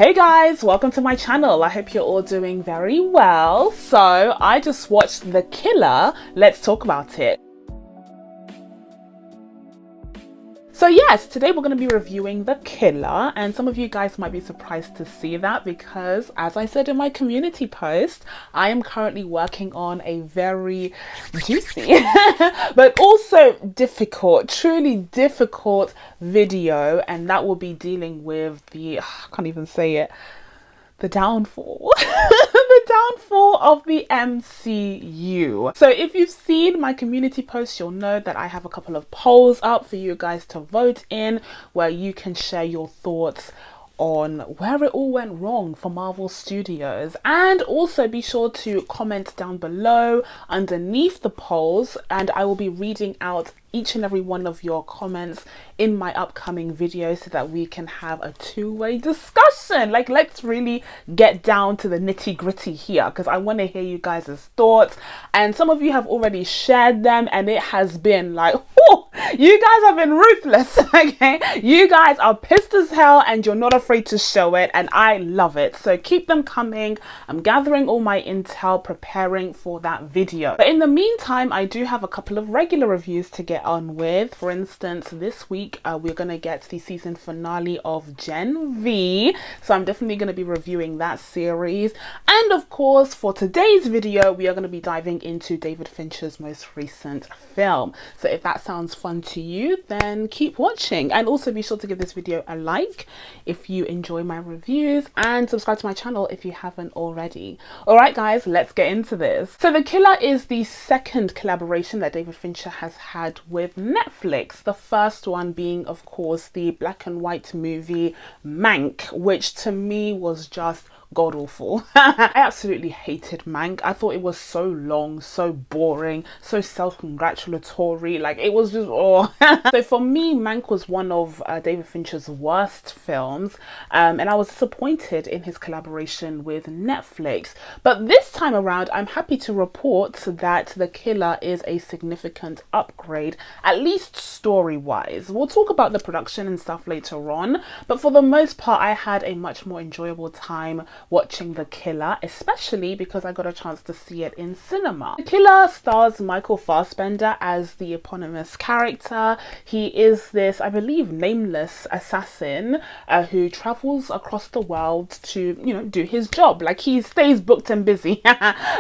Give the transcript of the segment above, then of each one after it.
Hey guys, welcome to my channel. I hope you're all doing very well. So I just watched The Killer. Let's talk about it. So yes, today we're going to be reviewing The Killer, and some of you guys might be surprised to see that because, as I said in my community post, I am currently working on a very juicy but also difficult, truly difficult video, and that will be dealing with the, I can't even say it, the downfall the downfall of the MCU. So if you've seen my community post, you'll know that I have a couple of polls up for you guys to vote in, where you can share your thoughts on where it all went wrong for Marvel Studios, and also be sure to comment down below underneath the polls, and I will be reading out each and every one of your comments in my upcoming video so that we can have a two-way discussion. Like, let's really get down to the nitty-gritty here, because I want to hear you guys' thoughts, and some of you have already shared them, and it has been like, oh, you guys have been ruthless. Okay, you guys are pissed as hell and you're not afraid to show it, and I love it. So keep them coming. I'm gathering all my intel, preparing for that video. But in the meantime, I do have a couple of regular reviews to get on with. For instance, this week we're going to get the season finale of Gen V, so I'm definitely going to be reviewing that series. And of course, for today's video, we are going to be diving into David Fincher's most recent film. So if that sounds fun to you, then keep watching, and also be sure to give this video a like if you enjoy my reviews, and subscribe to my channel if you haven't already. All right guys, let's get into this. So The Killer is the second collaboration that David Fincher has had with Netflix, the first one being of course the black and white movie Mank, which to me was just god awful. I absolutely hated Mank. I thought it was so long, so boring, so self-congratulatory. Like, it was just, oh. So for me, Mank was one of David Fincher's worst films, and I was disappointed in his collaboration with Netflix. But this time around, I'm happy to report that The Killer is a significant upgrade, at least story-wise. We'll talk about the production and stuff later on, but for the most part, I had a much more enjoyable time watching The Killer, especially because I got a chance to see it in cinema. The Killer stars Michael Fassbender as the eponymous character. He is this, I believe, nameless assassin who travels across the world to, you know, do his job. Like, he stays booked and busy.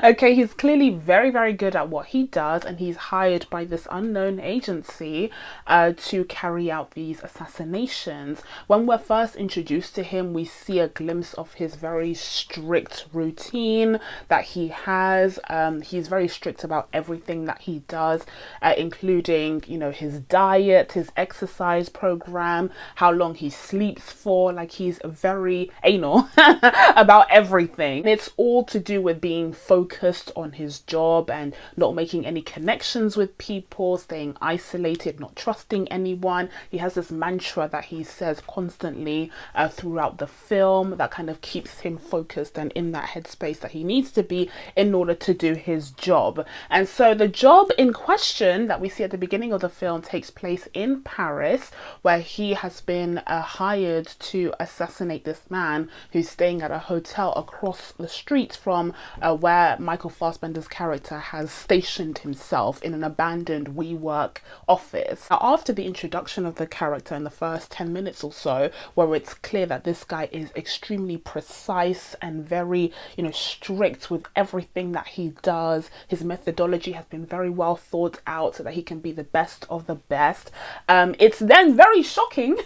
Okay, he's clearly very, very good at what he does, and he's hired by this unknown agency to carry out these assassinations. When we're first introduced to him, we see a glimpse of his very strict routine that he has. He's very strict about everything that he does, including, you know, his diet, his exercise program, how long he sleeps for. Like, he's very anal about everything. It's all to do with being focused on his job and not making any connections with people, staying isolated, not trusting anyone. He has this mantra that he says constantly throughout the film that kind of keeps him focused and in that headspace that he needs to be in order to do his job. And so the job in question that we see at the beginning of the film takes place in Paris, where he has been hired to assassinate this man who's staying at a hotel across the street from where Michael Fassbender's character has stationed himself, in an abandoned WeWork office. Now, after the introduction of the character in the first 10 minutes or so, where it's clear that this guy is extremely precise and very, you know, strict with everything that he does. His methodology has been very well thought out so that he can be the best of the best. It's then very shocking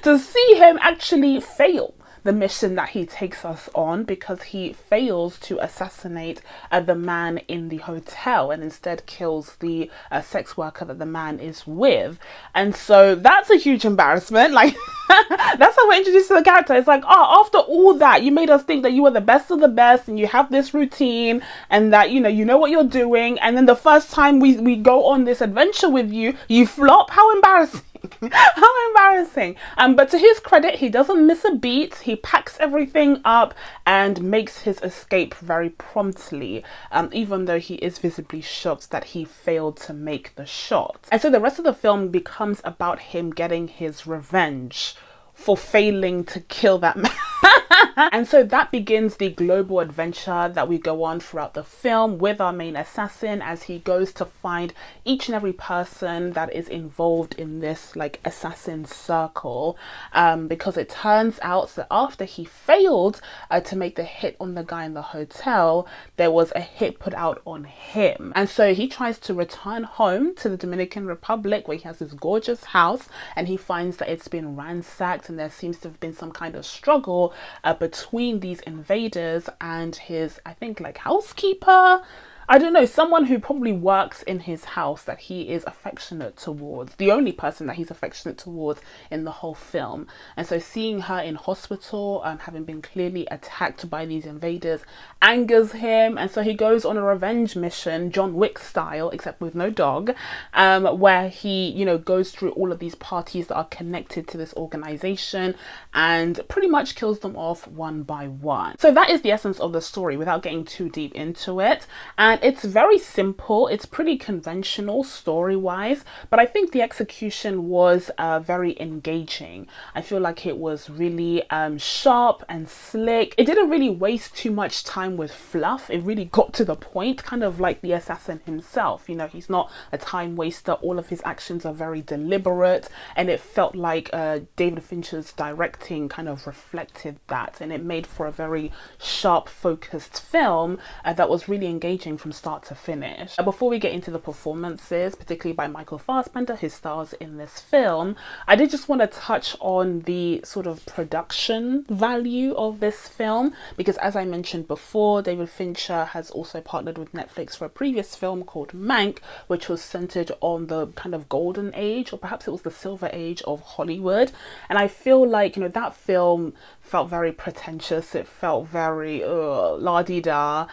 to see him actually fail the mission that he takes us on, because he fails to assassinate the man in the hotel and instead kills the sex worker that the man is with. And so that's a huge embarrassment. Like, that's how we're introduced to the character. It's like, oh, after all that, you made us think that you were the best of the best and you have this routine and that, you know what you're doing. And then the first time we go on this adventure with you, you flop. How embarrassing. How embarrassing. But to his credit, he doesn't miss a beat. He packs everything up and makes his escape very promptly, even though he is visibly shocked that he failed to make the shot. And so the rest of the film becomes about him getting his revenge for failing to kill that man. And so that begins the global adventure that we go on throughout the film with our main assassin as he goes to find each and every person that is involved in this like assassin circle, because it turns out that after he failed to make the hit on the guy in the hotel, there was a hit put out on him. And so he tries to return home to the Dominican Republic where he has this gorgeous house, and he finds that it's been ransacked and there seems to have been some kind of struggle between these invaders and his, I think, like housekeeper. I don't know, someone who probably works in his house that he is affectionate towards, the only person that he's affectionate towards in the whole film. And so seeing her in hospital, having been clearly attacked by these invaders, angers him. And so he goes on a revenge mission, John Wick style, except with no dog, where he, you know, goes through all of these parties that are connected to this organization and pretty much kills them off one by one. So that is the essence of the story without getting too deep into it. And it's very simple, it's pretty conventional story-wise, but I think the execution was very engaging. I feel like it was really sharp and slick. It didn't really waste too much time with fluff. It really got to the point, kind of like the assassin himself. You know, he's not a time waster. All of his actions are very deliberate, and it felt like David Fincher's directing kind of reflected that, and it made for a very sharp, focused film that was really engaging from start to finish. Before we get into the performances, particularly by Michael Fassbender, his stars in this film, I did just want to touch on the sort of production value of this film, because as I mentioned before, David Fincher has also partnered with Netflix for a previous film called Mank, which was centered on the kind of golden age, or perhaps it was the silver age of Hollywood. And I feel like, you know, that film felt very pretentious. It felt very la-di-da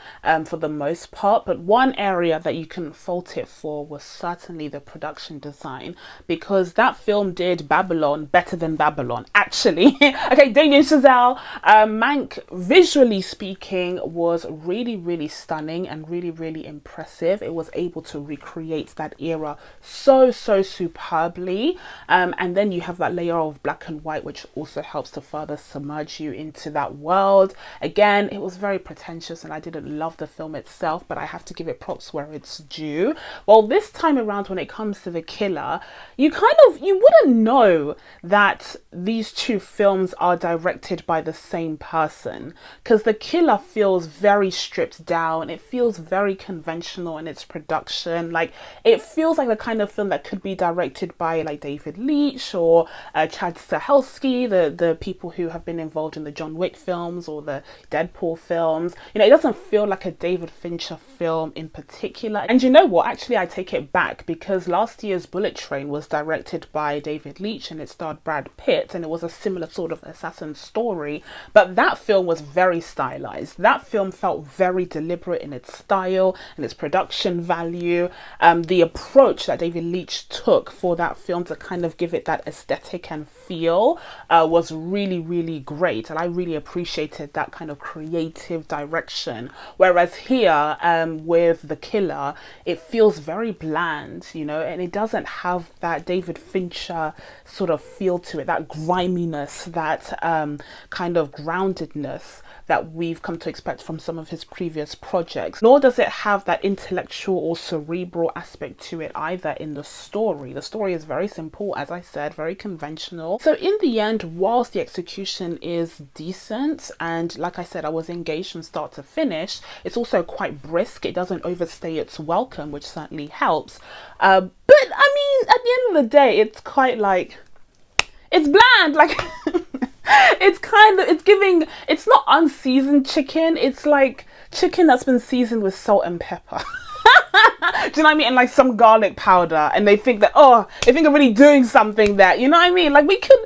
for the most part. But one area that you can fault it for was certainly the production design, because that film did Babylon better than Babylon, actually. Okay, Damien Chazelle. Mank, visually speaking, was really, really stunning and really, really impressive. It was able to recreate that era so superbly. And then you have that layer of black and white, which also helps to further submerge you into that world. Again, it was very pretentious and I didn't love the film itself, but I have to give it props where it's due. Well, this time around, when it comes to The Killer, you wouldn't know that these two films are directed by the same person, because The Killer feels very stripped down. It feels very conventional in its production. Like, it feels like the kind of film that could be directed by like David Leitch or Chad Stahelski, the people who have been involved in the John Wick films or the Deadpool films. You know, it doesn't feel like a David Fincher film in particular. And you know what? Actually, I take it back, because last year's Bullet Train was directed by David Leitch and it starred Brad Pitt, and it was a similar sort of assassin story, but that film was very stylized. That film felt very deliberate in its style and its production value. The approach that David Leitch took for that film to kind of give it that aesthetic and feel was really, really great, and I really appreciated that kind of creative direction. Whereas here, with The Killer, it feels very bland, you know, and it doesn't have that David Fincher sort of feel to it, that griminess, that kind of groundedness that we've come to expect from some of his previous projects. Nor does it have that intellectual or cerebral aspect to it either in the story. The story is very simple, as I said, very conventional. So in the end, whilst the execution is decent, and like I said, I was engaged from start to finish, it's also quite brisk. It doesn't overstay its welcome, which certainly helps. But I mean, at the end of the day, it's quite like, it's bland. Like, it's not unseasoned chicken. It's like chicken that's been seasoned with salt and pepper. Do you know what I mean? And like some garlic powder, and they think I'm really doing something there. You know what I mean? Like we could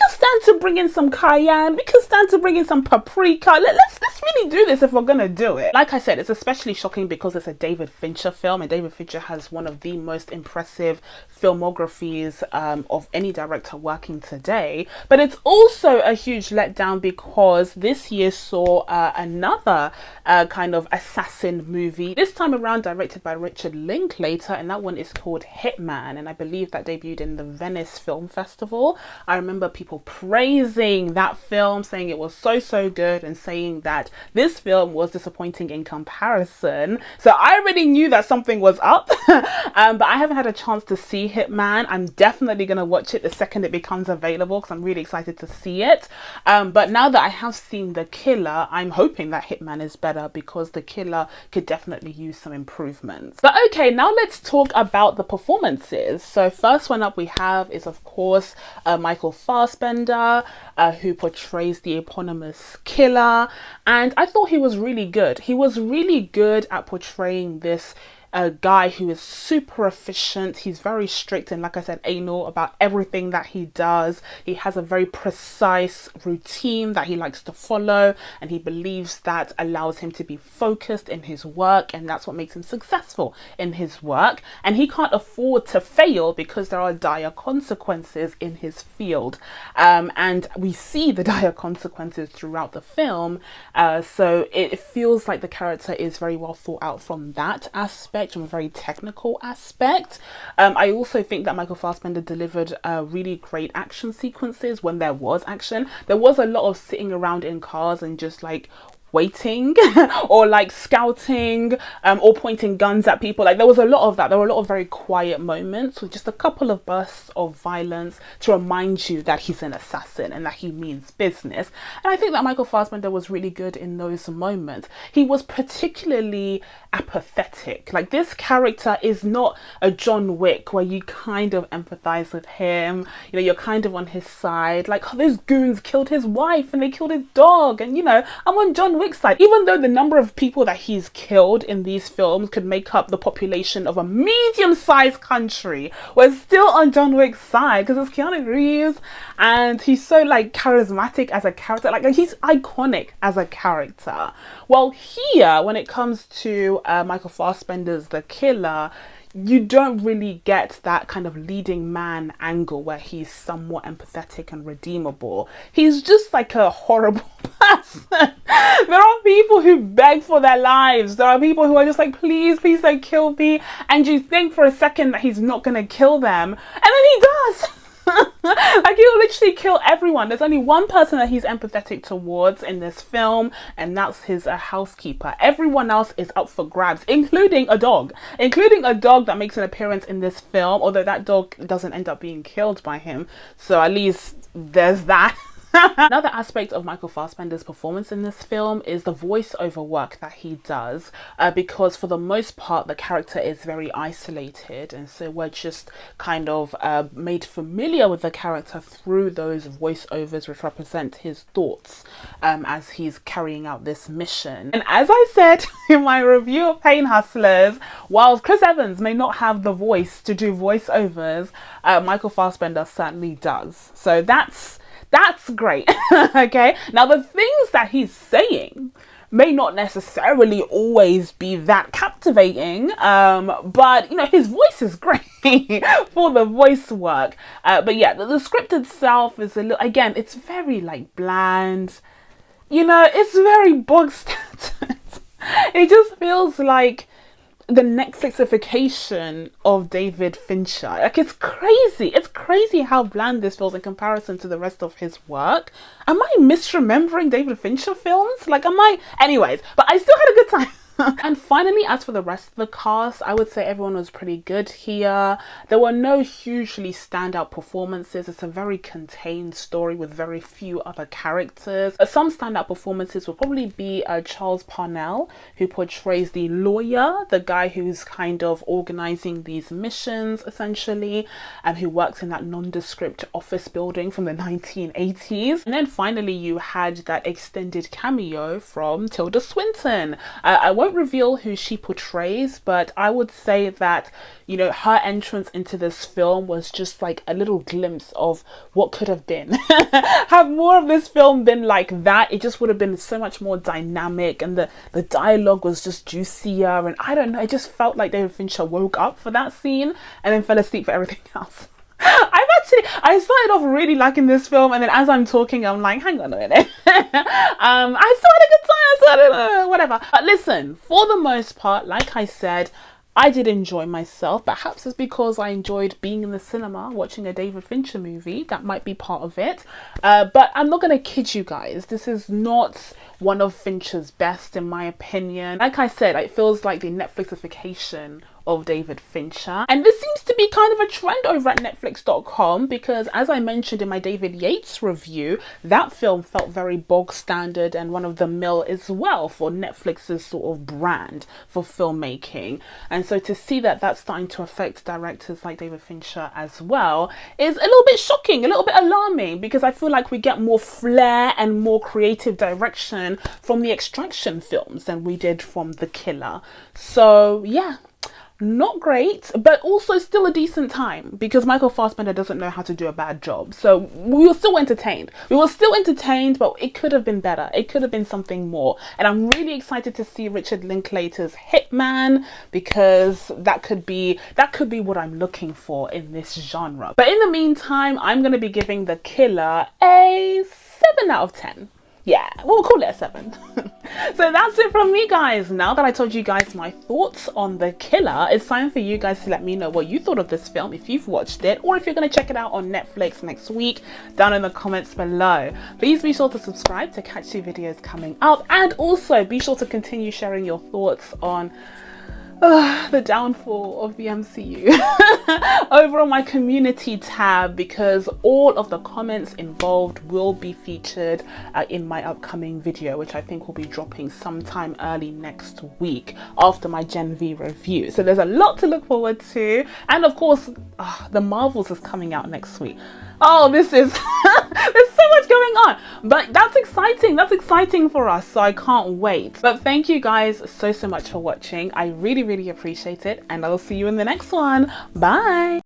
stand to bring in some cayenne. We could stand to bring in some paprika. Let's really do this if we're gonna do it. Like I said, it's especially shocking because it's a David Fincher film, and David Fincher has one of the most impressive filmographies of any director working today. But it's also a huge letdown because this year saw another kind of assassin movie. This time around, directed by by Richard Linklater, and that one is called Hitman, and I believe that debuted in the Venice Film Festival. I remember people praising that film, saying it was so good, and saying that this film was disappointing in comparison. So I already knew that something was up, but I haven't had a chance to see Hitman. I'm definitely going to watch it the second it becomes available because I'm really excited to see it. But now that I have seen The Killer, I'm hoping that Hitman is better because The Killer could definitely use some improvements. But okay, now let's talk about the performances. So first one up we have is of course Michael Fassbender, who portrays the eponymous killer, and I thought he was really good. He was really good at portraying this a guy who is super efficient. He's very strict and, like I said, anal about everything that he does. He has a very precise routine that he likes to follow, and he believes that allows him to be focused in his work, and that's what makes him successful in his work. And he can't afford to fail because there are dire consequences in his field, and we see the dire consequences throughout the film. So it feels like the character is very well thought out from that aspect, from a very technical aspect. I also think that Michael Fassbender delivered really great action sequences when there was action. There was a lot of sitting around in cars and just like waiting or like scouting or pointing guns at people. Like there was a lot of that. There were a lot of very quiet moments with just a couple of bursts of violence to remind you that he's an assassin and that he means business. And I think that Michael Fassbender was really good in those moments. He was particularly apathetic. Like this character is not a John Wick where you kind of empathize with him, you know, you're kind of on his side, like, oh, those goons killed his wife and they killed his dog, and you know, I'm on John Wick's side. Even though the number of people that he's killed in these films could make up the population of a medium-sized country, we're still on John Wick's side because it's Keanu Reeves and he's so like charismatic as a character, like he's iconic as a character. Well, here when it comes to Michael Fassbender's The Killer, you don't really get that kind of leading man angle where he's somewhat empathetic and redeemable. He's just like a horrible person. There are people who beg for their lives. There are people who are just like, please don't kill me. And you think for a second that he's not going to kill them. And then he does. Like he'll literally kill everyone. There's only one person that he's empathetic towards in this film, and that's his housekeeper. Everyone else is up for grabs, including a dog that makes an appearance in this film, although that dog doesn't end up being killed by him, so at least there's that. Another aspect of Michael Fassbender's performance in this film is the voiceover work that he does, because for the most part the character is very isolated, and so we're just kind of made familiar with the character through those voiceovers which represent his thoughts as he's carrying out this mission. And as I said in my review of Pain Hustlers, while Chris Evans may not have the voice to do voiceovers, Michael Fassbender certainly does. So that's great. Okay, now the things that he's saying may not necessarily always be that captivating, but you know, his voice is great for the voice work. But yeah, the script itself is a little, again, it's very like bland, you know, it's very bog standard. It just feels like the Netflixification of David Fincher. Like it's crazy how bland this feels in comparison to the rest of his work. Am I misremembering David Fincher films? Like anyways, but I still had a good time. And finally, as for the rest of the cast, I would say everyone was pretty good here. There were no hugely standout performances. It's a very contained story with very few other characters. Some standout performances will probably be Charles Parnell, who portrays the lawyer, the guy who's kind of organizing these missions essentially, and who works in that nondescript office building from the 1980s. And then finally you had that extended cameo from Tilda Swinton. I won't reveal who she portrays, but I would say that, you know, her entrance into this film was just like a little glimpse of what could have been. Have more of this film been like that, it just would have been so much more dynamic, and the dialogue was just juicier, and I don't know, it just felt like David Fincher woke up for that scene and then fell asleep for everything else. I started off really liking this film, and then as I'm talking, I'm like, hang on a minute. I still had a good time, whatever. But listen, for the most part, like I said, I did enjoy myself. Perhaps it's because I enjoyed being in the cinema watching a David Fincher movie. That might be part of it. But I'm not going to kid you guys. This is not one of Fincher's best, in my opinion. Like I said, it feels like the Netflixification of David Fincher. And this seems to be kind of a trend over at Netflix.com, because as I mentioned in my David Yates review, that film felt very bog standard and one of the mill as well for Netflix's sort of brand for filmmaking. And so to see that that's starting to affect directors like David Fincher as well is a little bit shocking, a little bit alarming, because I feel like we get more flair and more creative direction from the Extraction films than we did from The Killer. So yeah, not great, but also still a decent time, because Michael Fassbender doesn't know how to do a bad job. So we were still entertained. But it could have been better. It could have been something more. And I'm really excited to see Richard Linklater's Hitman, because that could be what I'm looking for in this genre. But in the meantime, I'm going to be giving The Killer a 7 out of 10. Yeah, we'll call it a 7. So that's it from me, guys. Now that I told you guys my thoughts on The Killer, it's time for you guys to let me know what you thought of this film, if you've watched it, or if you're going to check it out on Netflix next week, down in the comments below. Please be sure to subscribe to catch new videos coming up, and also be sure to continue sharing your thoughts on the downfall of the MCU over on my community tab, because all of the comments involved will be featured in my upcoming video, which I think will be dropping sometime early next week after my Gen V review. So there's a lot to look forward to, and of course the Marvels is coming out next week. Oh, this is there's so much going on, but that's exciting for us, so I can't wait. But thank you guys so much for watching. I really appreciate it, and I will see you in the next one. Bye.